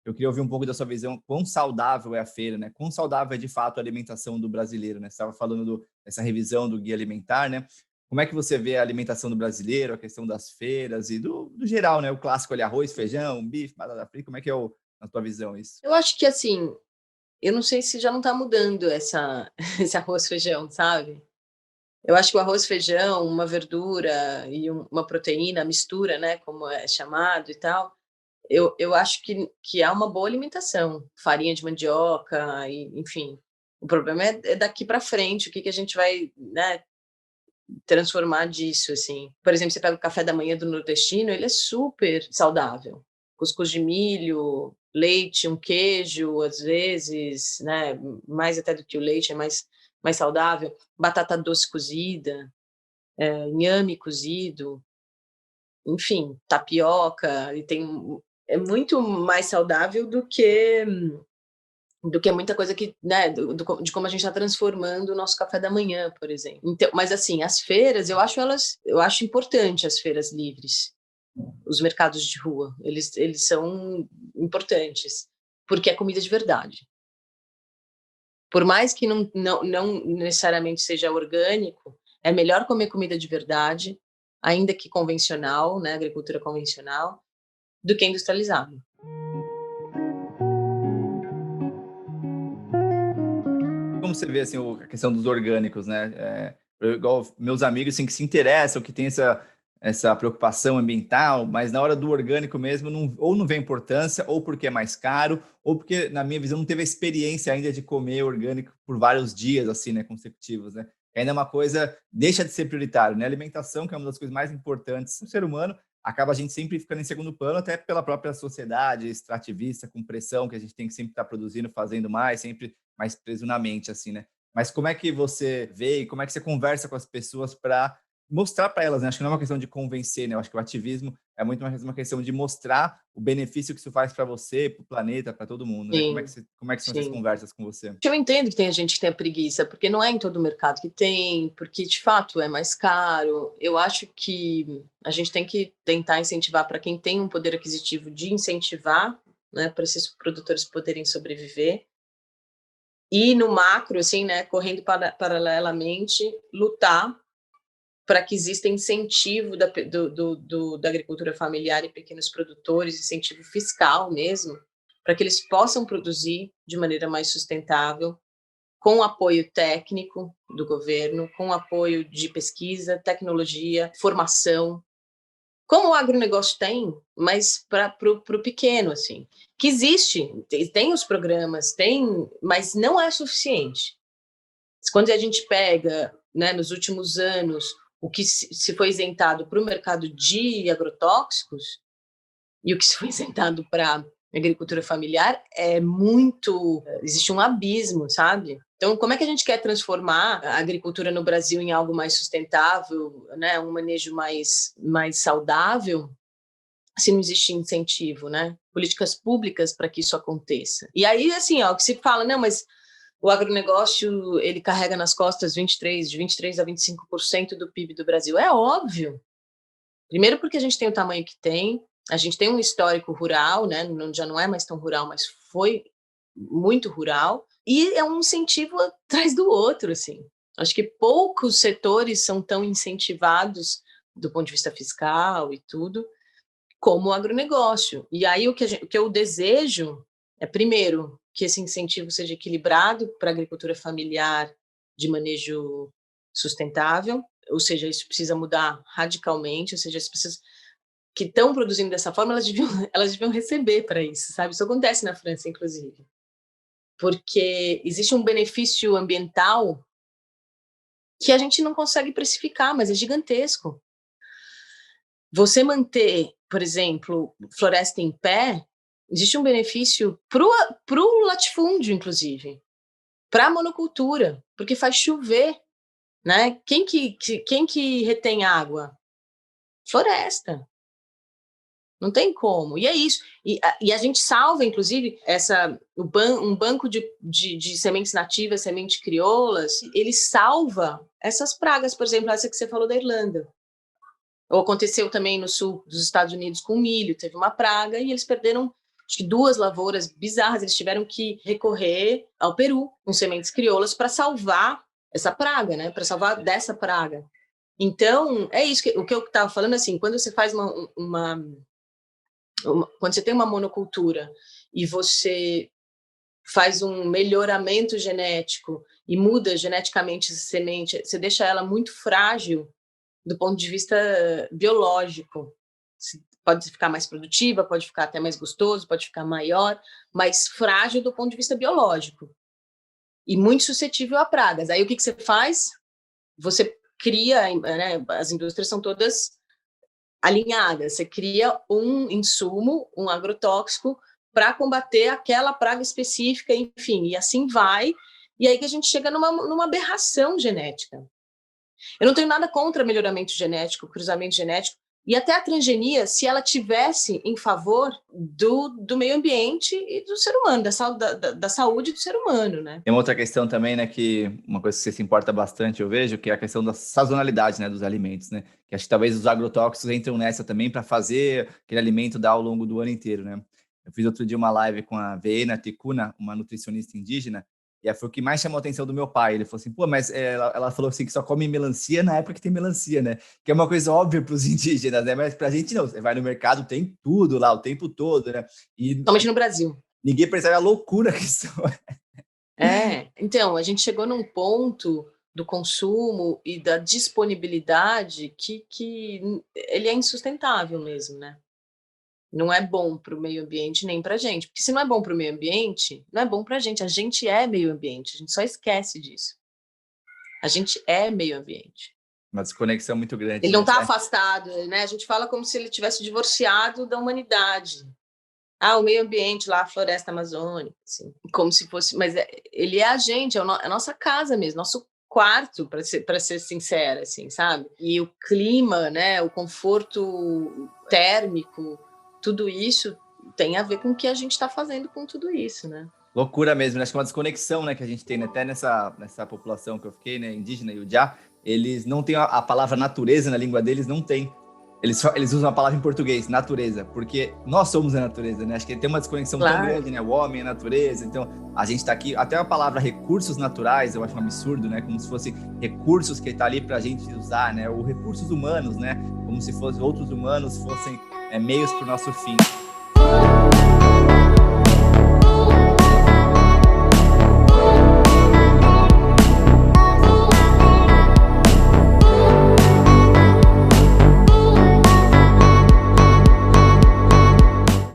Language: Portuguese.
eu queria ouvir um pouco da sua visão, quão saudável é a feira, né? Quão saudável é de fato a alimentação do brasileiro, né? Você estava falando dessa revisão do guia alimentar, né? Como é que você vê a alimentação do brasileiro, a questão das feiras e do geral, né? O clássico ali, arroz, feijão, bife, batata frita, como é que é na tua visão isso? Eu acho que assim, eu não sei se já não está mudando esse arroz feijão, sabe? Eu acho que o arroz feijão, uma verdura e uma proteína, mistura, né, como é chamado e tal, eu acho que é uma boa alimentação, farinha de mandioca e enfim. O problema é daqui para frente, o que a gente vai, né, transformar disso, assim. Por exemplo, você pega o café da manhã do nordestino, ele é super saudável. Cuscuz de milho, leite, um queijo, às vezes, né, mais até do que o leite, é mais saudável. Batata doce cozida, inhame cozido, enfim, tapioca, e é muito mais saudável do que muita coisa que, né, de como a gente está transformando o nosso café da manhã, por exemplo. Então, mas assim, as feiras, eu acho importante as feiras livres, os mercados de rua, eles são importantes, porque é comida de verdade. Por mais que não necessariamente seja orgânico, é melhor comer comida de verdade, ainda que convencional, né, agricultura convencional, do que industrializado. Como você vê assim, a questão dos orgânicos, né? Igual meus amigos assim, que se interessam, que tem essa preocupação ambiental, mas na hora do orgânico mesmo, ou não vê importância, ou porque é mais caro, ou porque, na minha visão, não teve a experiência ainda de comer orgânico por vários dias, assim, né, consecutivos, né? Ainda é uma coisa, deixa de ser prioritário, né? A alimentação, que é uma das coisas mais importantes do ser humano, acaba a gente sempre ficando em segundo plano, até pela própria sociedade extrativista, com pressão, que a gente tem que sempre estar produzindo, fazendo mais, sempre mais preso na mente, assim, né? Mas como é que você vê e como é que você conversa com as pessoas para mostrar para elas, né? Acho que não é uma questão de convencer, né? Eu acho que o ativismo é muito mais uma questão de mostrar o benefício que isso faz para você, para o planeta, para todo mundo, né? Sim, Como é que são essas sim. conversas com você? Eu entendo que tem gente que tem preguiça, porque não é em todo mercado que tem, porque de fato é mais caro. Eu acho que a gente tem que tentar incentivar para quem tem um poder aquisitivo de incentivar, né, para esses produtores poderem sobreviver. E no macro, assim, né, correndo paralelamente, lutar para que exista incentivo da agricultura familiar e pequenos produtores, incentivo fiscal mesmo, para que eles possam produzir de maneira mais sustentável, com apoio técnico do governo, com apoio de pesquisa, tecnologia, formação, como o agronegócio tem, mas para o pequeno, assim, que existe, tem os programas, tem, mas não é suficiente. Quando a gente pega, né, nos últimos anos, o que se foi isentado para o mercado de agrotóxicos e o que se foi isentado para agricultura familiar, existe um abismo, sabe? Então, como é que a gente quer transformar a agricultura no Brasil em algo mais sustentável, né, um manejo mais saudável, se não existe incentivo, né? Políticas públicas para que isso aconteça. E aí, assim, ó, que se fala, não, mas o agronegócio, ele carrega nas costas de 23 a 25% do PIB do Brasil. É óbvio. Primeiro porque a gente tem o tamanho que tem, a gente tem um histórico rural, né? Já não é mais tão rural, mas foi muito rural, e é um incentivo atrás do outro, assim. Acho que poucos setores são tão incentivados do ponto de vista fiscal e tudo, como o agronegócio. E aí o que eu desejo é, primeiro, que esse incentivo seja equilibrado para a agricultura familiar de manejo sustentável, ou seja, isso precisa mudar radicalmente, ou seja, as pessoas que estão produzindo dessa forma, elas deviam receber para isso, sabe? Isso acontece na França, inclusive, porque existe um benefício ambiental que a gente não consegue precificar, mas é gigantesco. Você manter, por exemplo, floresta em pé, existe um benefício para o latifúndio, inclusive, para a monocultura, porque faz chover, né? Quem que retém água? Floresta. Não tem como. E é isso. E a gente salva, inclusive, um banco de sementes nativas, sementes crioulas, ele salva essas pragas, por exemplo, essa que você falou da Irlanda. Ou aconteceu também no sul dos Estados Unidos com milho, teve uma praga e eles perderam acho que 2 lavouras bizarras, eles tiveram que recorrer ao Peru com sementes crioulas para salvar essa praga, né? Para salvar dessa praga. Então, é isso o que eu estava falando, assim, quando você faz quando você tem uma monocultura e você faz um melhoramento genético e muda geneticamente essa semente, você deixa ela muito frágil do ponto de vista biológico. Pode ficar mais produtiva, pode ficar até mais gostoso, pode ficar maior, mas frágil do ponto de vista biológico. E muito suscetível a pragas. Aí o que você faz? Você cria, né, as indústrias são todas alinhadas, você cria um insumo, um agrotóxico, para combater aquela praga específica, enfim, e assim vai, e aí que a gente chega numa aberração genética. Eu não tenho nada contra melhoramento genético, cruzamento genético, e até a transgenia, se ela tivesse em favor do meio ambiente e do ser humano, da saúde do ser humano, né? Tem uma outra questão também, né, que uma coisa que você se importa bastante, eu vejo, que é a questão da sazonalidade, né, dos alimentos, né? Que acho que talvez os agrotóxicos entram nessa também para fazer aquele alimento dar ao longo do ano inteiro, né? Eu fiz outro dia uma live com a Veena Ticuna, uma nutricionista indígena, e foi o que mais chamou a atenção do meu pai. Ele falou assim, pô, mas ela falou assim que só come melancia na época que tem melancia, né? Que é uma coisa óbvia para os indígenas, né? Mas para a gente não. Você vai no mercado, tem tudo lá o tempo todo, né? E somente no Brasil. Ninguém percebe a loucura que isso é. Então, a gente chegou num ponto do consumo e da disponibilidade que ele é insustentável mesmo, né? Não é bom para o meio ambiente nem para a gente. Porque se não é bom para o meio ambiente, não é bom para a gente. A gente é meio ambiente, a gente só esquece disso. A gente é meio ambiente. Uma desconexão muito grande. Ele não está afastado, né? A gente fala como se ele tivesse divorciado da humanidade. O meio ambiente lá, a floresta amazônica, assim, como se fosse... Mas ele é a gente, é a nossa casa mesmo, nosso quarto, para ser sincera, assim, sabe? E o clima, né? O conforto térmico, tudo isso tem a ver com o que a gente está fazendo com tudo isso, né? Loucura mesmo, né? Acho que é uma desconexão, né, que a gente tem, né? Até nessa população que eu fiquei, né, indígena e Ujá, eles não têm a palavra natureza na língua deles, não tem. Eles usam a palavra em português, natureza, porque nós somos a natureza, né? Acho que tem uma desconexão tão grande, né? O homem é a natureza, então a gente tá aqui, até a palavra recursos naturais, eu acho um absurdo, né? Como se fosse recursos que tá ali pra gente usar, né? Ou recursos humanos, né? Como se fosse outros humanos fossem meios pro nosso fim.